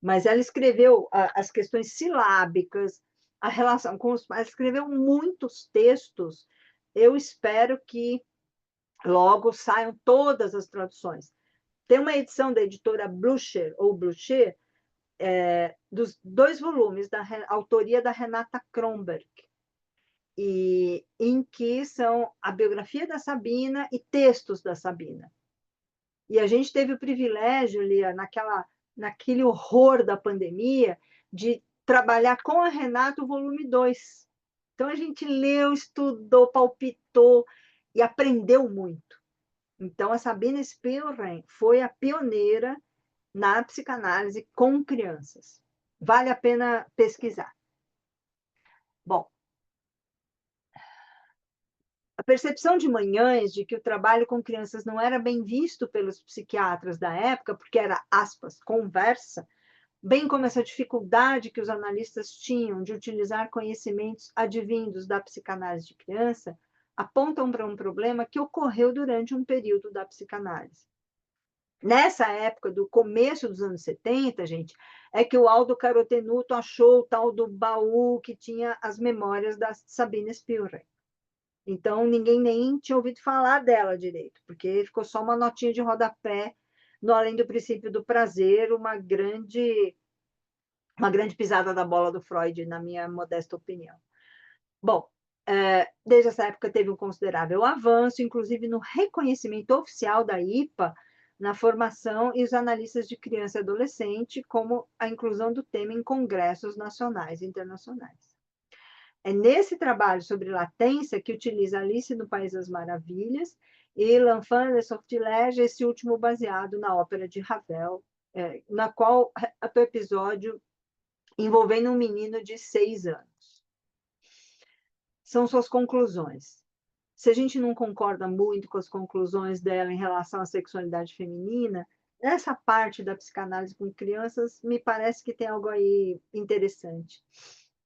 Mas ela escreveu as questões silábicas, a relação com os pais, escreveu muitos textos. Eu espero que logo saiam todas as traduções. Tem uma edição da editora Blucher, ou Blucher, dos 2 volumes, da autoria da Renata Kronberg, e em que são a biografia da Sabina e textos da Sabina. E a gente teve o privilégio, Lia, naquele horror da pandemia, de trabalhar com a Renata o volume 2. Então, a gente leu, estudou, palpitou e aprendeu muito. Então, a Sabina Spielrein foi a pioneira na psicanálise com crianças. Vale a pena pesquisar. Bom, a percepção de Manhães de que o trabalho com crianças não era bem visto pelos psiquiatras da época, porque era, aspas, conversa, bem como essa dificuldade que os analistas tinham de utilizar conhecimentos advindos da psicanálise de criança, apontam para um problema que ocorreu durante um período da psicanálise. Nessa época do começo dos anos 70, gente, é que o Aldo Carotenuto achou o tal do baú que tinha as memórias da Sabine Spielrein. Então, ninguém nem tinha ouvido falar dela direito, porque ficou só uma notinha de rodapé no Além do Princípio do Prazer, uma grande pisada da bola do Freud, na minha modesta opinião. Bom, desde essa época teve um considerável avanço, inclusive no reconhecimento oficial da IPA, na formação e os analistas de criança e adolescente, como a inclusão do tema em congressos nacionais e internacionais. É nesse trabalho sobre latência que utiliza Alice no País das Maravilhas e L'Enfant des Sortilèges, esse último baseado na ópera de Ravel, na qual o episódio envolvendo um menino de 6 anos. São suas conclusões. Se a gente não concorda muito com as conclusões dela em relação à sexualidade feminina, essa parte da psicanálise com crianças me parece que tem algo aí interessante.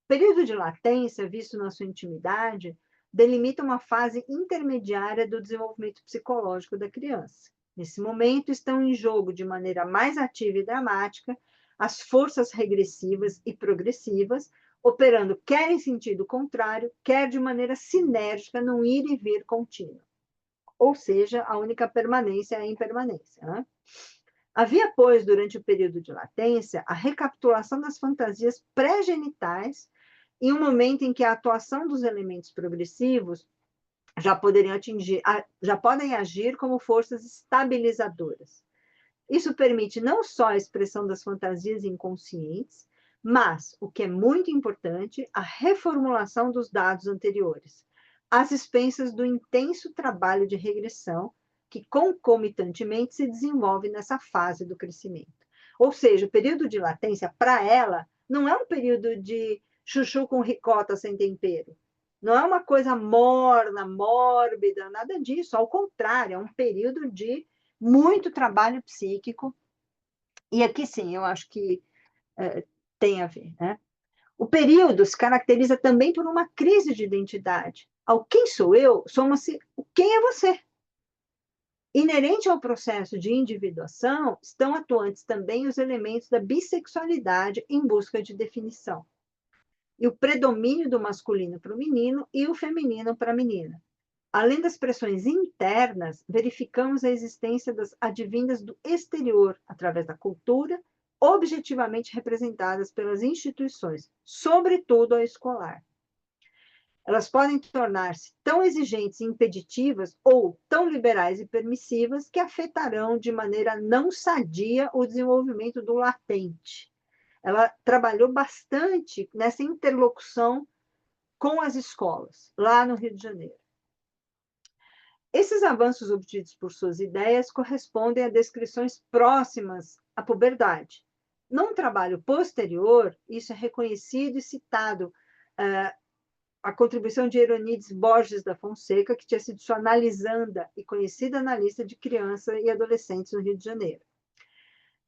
O período de latência, visto na sua intimidade, delimita uma fase intermediária do desenvolvimento psicológico da criança. Nesse momento, estão em jogo de maneira mais ativa e dramática as forças regressivas e progressivas, operando quer em sentido contrário, quer de maneira sinérgica num ir e vir contínuo. Ou seja, a única permanência é a impermanência. Né? Havia, pois, durante o período de latência, a recapitulação das fantasias pré-genitais em um momento em que a atuação dos elementos progressivos já podem agir como forças estabilizadoras. Isso permite não só a expressão das fantasias inconscientes, mas, o que é muito importante, a reformulação dos dados anteriores, às expensas do intenso trabalho de regressão que concomitantemente se desenvolve nessa fase do crescimento. Ou seja, o período de latência, para ela, não é um período de chuchu com ricota sem tempero. Não é uma coisa morna, mórbida, nada disso. Ao contrário, é um período de muito trabalho psíquico. E aqui sim, eu acho que tem a ver. Né? O período se caracteriza também por uma crise de identidade. Ao quem sou eu, soma-se o quem é você. Inerente ao processo de individuação, estão atuantes também os elementos da bissexualidade em busca de definição. E o predomínio do masculino para o menino e o feminino para a menina. Além das pressões internas, verificamos a existência das advindas do exterior, através da cultura, objetivamente representadas pelas instituições, sobretudo a escolar. Elas podem tornar-se tão exigentes e impeditivas ou tão liberais e permissivas que afetarão de maneira não sadia o desenvolvimento do latente. Ela trabalhou bastante nessa interlocução com as escolas, lá no Rio de Janeiro. Esses avanços obtidos por suas ideias correspondem a descrições próximas à puberdade. Num trabalho posterior, isso é reconhecido e citado a contribuição de Euronides Borges da Fonseca, que tinha sido sua analisanda e conhecida analista de crianças e adolescentes no Rio de Janeiro.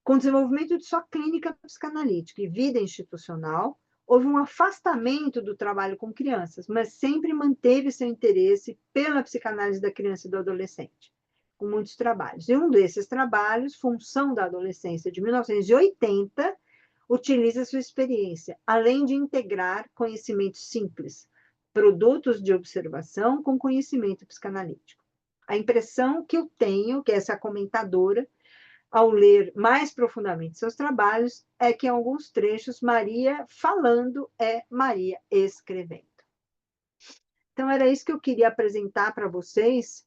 Com o desenvolvimento de sua clínica psicanalítica e vida institucional, houve um afastamento do trabalho com crianças, mas sempre manteve seu interesse pela psicanálise da criança e do adolescente, com muitos trabalhos. E um desses trabalhos, Função da Adolescência, de 1980, utiliza sua experiência, além de integrar conhecimentos simples, produtos de observação com conhecimento psicanalítico. A impressão que eu tenho, que essa comentadora, ao ler mais profundamente seus trabalhos, é que em alguns trechos Maria falando é Maria escrevendo. Então, era isso que eu queria apresentar para vocês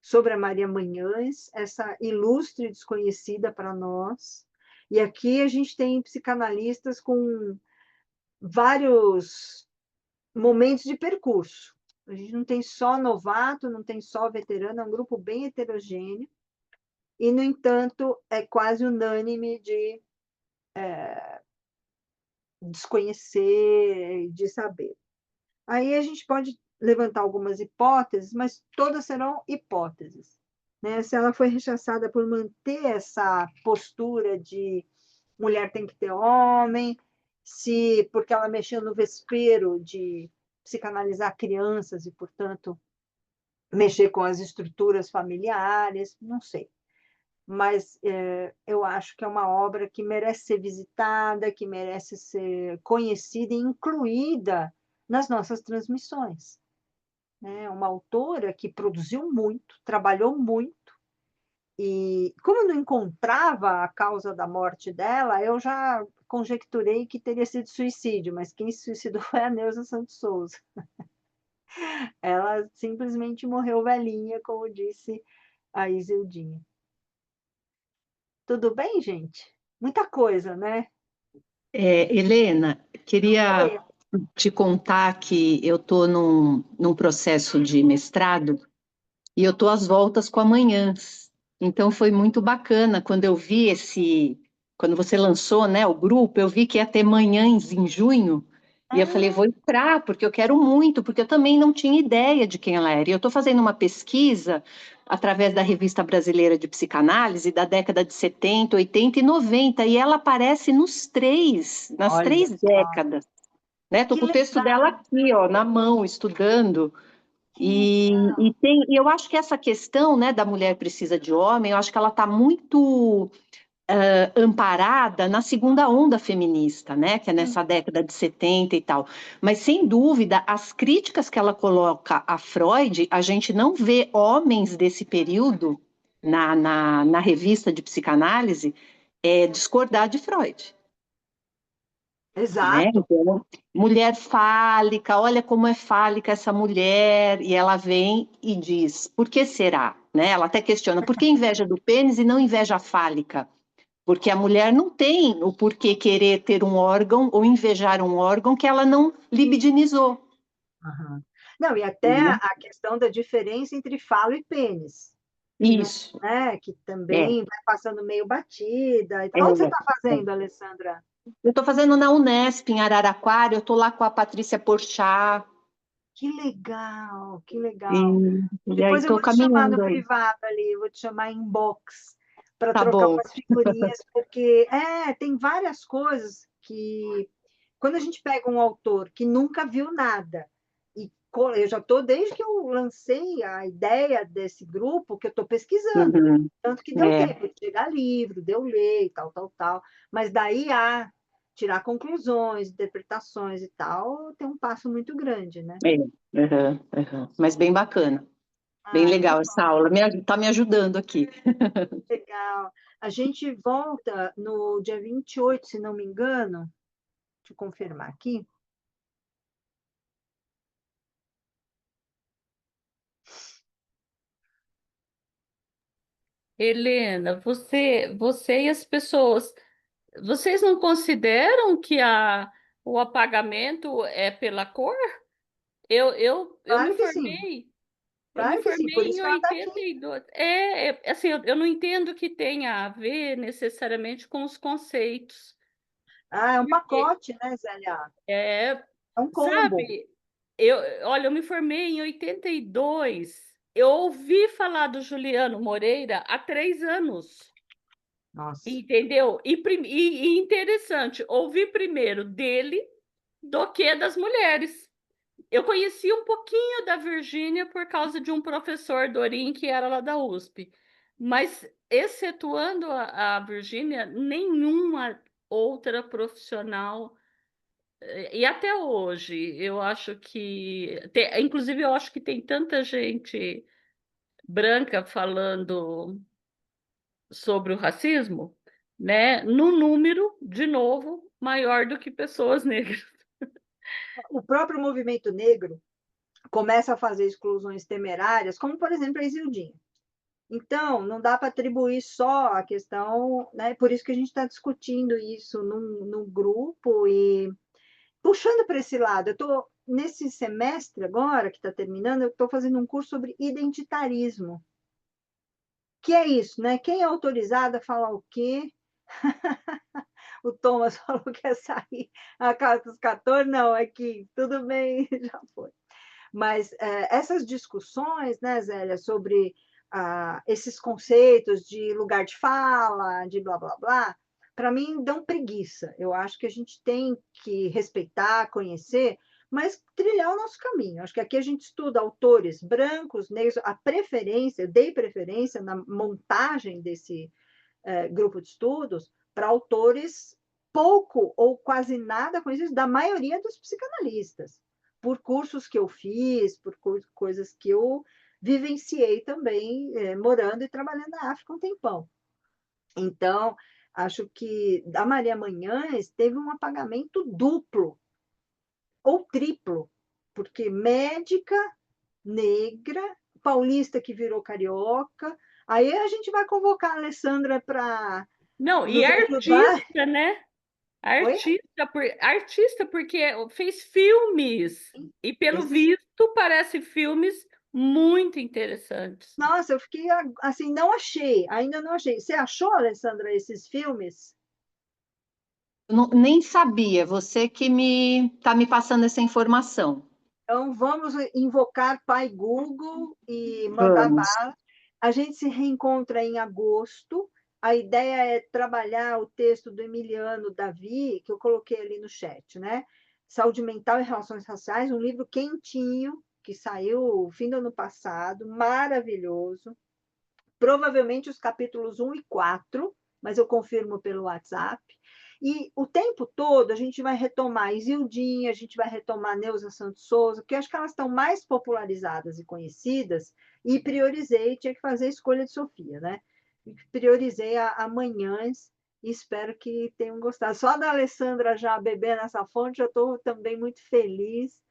sobre a Maria Manhães, essa ilustre desconhecida para nós. E aqui a gente tem psicanalistas com vários momentos de percurso. A gente não tem só novato, não tem só veterano, é um grupo bem heterogêneo. E, no entanto, é quase unânime de desconhecer, de saber. Aí a gente pode levantar algumas hipóteses, mas todas serão hipóteses. Né? Se ela foi rechaçada por manter essa postura de mulher tem que ter homem, se porque ela mexeu no vespeiro de psicanalizar crianças e, portanto, mexer com as estruturas familiares, não sei. Mas eu acho que é uma obra que merece ser visitada, que merece ser conhecida e incluída nas nossas transmissões. Né? Uma autora que produziu muito, trabalhou muito, e como eu não encontrava a causa da morte dela, eu já conjecturei que teria sido suicídio, mas quem se suicidou foi a Neuza Santos Souza. Ela simplesmente morreu velhinha, como disse a Isildinha. Tudo bem, gente? Muita coisa, né? Helena, queria Oi. te contar que eu estou num processo de mestrado e eu estou às voltas com a Manhãs. Então foi muito bacana quando eu vi quando você lançou, né, o grupo, eu vi que ia ter Manhãs em junho. E eu falei, vou entrar, porque eu quero muito, porque eu também não tinha ideia de quem ela era. E eu estou fazendo uma pesquisa através da Revista Brasileira de Psicanálise, da década de 70, 80 e 90, e ela aparece nas Olha 3 só, décadas, né? Estou que com o texto legal. dela aqui, ó, na mão, estudando. E eu acho que essa questão, né, da mulher precisa de homem, eu acho que ela está muito amparada na segunda onda feminista, né, que é nessa década de 70 e tal. Mas, sem dúvida, as críticas que ela coloca a Freud, a gente não vê homens desse período na revista de psicanálise discordar de Freud. Né? Exato. Então, mulher fálica, olha como é fálica essa mulher, e ela vem e diz, por que será? Né? Ela até questiona, por que inveja do pênis e não inveja fálica? Porque a mulher não tem o porquê querer ter um órgão ou invejar um órgão que ela não libidinizou. Aham. Não, e até Né? a questão da diferença entre falo e pênis, que não, Isso, né, que é. também vai passando meio batida. é, Onde você está é. fazendo, Alessandra? Eu estou fazendo na Unesp, em Araraquara, eu estou lá com a Patrícia Porchat, Que legal, que legal. e aí Depois eu estou vou te chamar no caminhando aí. privado ali, eu vou te chamar em inbox para Tá trocar bom. umas figurinhas, porque tem várias coisas que, quando a gente pega um autor que nunca viu nada, eu já estou, desde que eu lancei a ideia desse grupo, que eu estou pesquisando, Uhum. tanto que deu É. tempo de chegar livro, de eu ler e tal, tal, tal, mas daí tirar conclusões, interpretações e tal, tem um passo muito grande, né? É, aham, aham. Mas bem bacana, bem Ah, que legal essa aula, tá me ajudando aqui. legal. A gente volta no dia 28, se não me engano. Deixa eu confirmar aqui. Helena, você e as pessoas, vocês não consideram que o apagamento é pela cor? Eu me Claro que sim, formei, eu me claro que sim. Por formei isso em que ela está aqui. 82. Assim, eu não entendo que tenha a ver necessariamente com os conceitos, Ah, é um porque pacote, né, Zélia? é, É um combo. sabe, olha, eu me formei em 82. Eu ouvi falar do Juliano Moreira há 3 anos. Nossa. Entendeu? E interessante, ouvi primeiro dele do que das mulheres. Eu conheci um pouquinho da Virgínia por causa de um professor Dorim que era lá da USP, mas excetuando a Virgínia, nenhuma outra profissional, e até hoje, eu acho que, inclusive, eu acho que tem tanta gente branca falando sobre o racismo, né, no número, de novo, maior do que pessoas negras. O próprio movimento negro começa a fazer exclusões temerárias, como, por exemplo, a Isildinha. Então, não dá para atribuir só a questão, né? Por isso que a gente está discutindo isso num grupo e puxando para esse lado. Eu estou, nesse semestre agora, que está terminando, eu estou fazendo um curso sobre identitarismo, que é isso, né? Quem é autorizado a falar o quê? O Thomas falou que ia sair a casa dos 14, não, é que tudo bem, já foi. Mas essas discussões, né, Zélia, sobre esses conceitos de lugar de fala, de blá, blá, blá, para mim dão preguiça. Eu acho que a gente tem que respeitar, conhecer, mas trilhar o nosso caminho. Acho que aqui a gente estuda autores brancos, negros, a preferência, eu dei preferência na montagem desse grupo de estudos para autores pouco ou quase nada conhecidos da maioria dos psicanalistas, por cursos que eu fiz, por coisas que eu vivenciei também, morando e trabalhando na África um tempão. Então, acho que a Maria Manhães teve um apagamento duplo ou triplo, porque médica, negra, paulista que virou carioca. Aí a gente vai convocar a Alessandra para Não, e nos ajudar. artista, né? Oi? Artista porque fez filmes e pelo Esses... visto parece filmes muito interessantes. Nossa, eu fiquei assim, não achei, ainda não achei. Você achou, Alessandra, esses filmes? Nem sabia, você que tá me passando essa informação. Então, vamos invocar Pai Google e mandar Vamos. bala. A gente se reencontra em agosto. A ideia é trabalhar o texto do Emiliano Davi, que eu coloquei ali no chat, né? Saúde Mental e Relações Raciais, um livro quentinho, que saiu no fim do ano passado, maravilhoso. Provavelmente os capítulos 1 e 4, mas eu confirmo pelo WhatsApp. E o tempo todo a gente vai retomar Isildinha, a gente vai retomar Neuza Santos Souza, porque eu acho que elas estão mais popularizadas e conhecidas, e priorizei, tinha que fazer a escolha de Sofia, né? Priorizei a Manhãs e espero que tenham gostado. Só da Alessandra já beber nessa fonte, eu estou também muito feliz.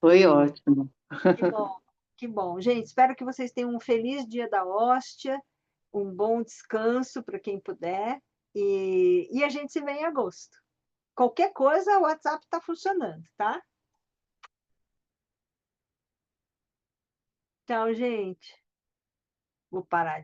Foi ótimo. Que bom, que bom. Gente, espero que vocês tenham um feliz dia da hóstia, um bom descanso para quem puder, e a gente se vê em agosto. Qualquer coisa, o WhatsApp está funcionando, tá? Tchau, gente. Vou parar.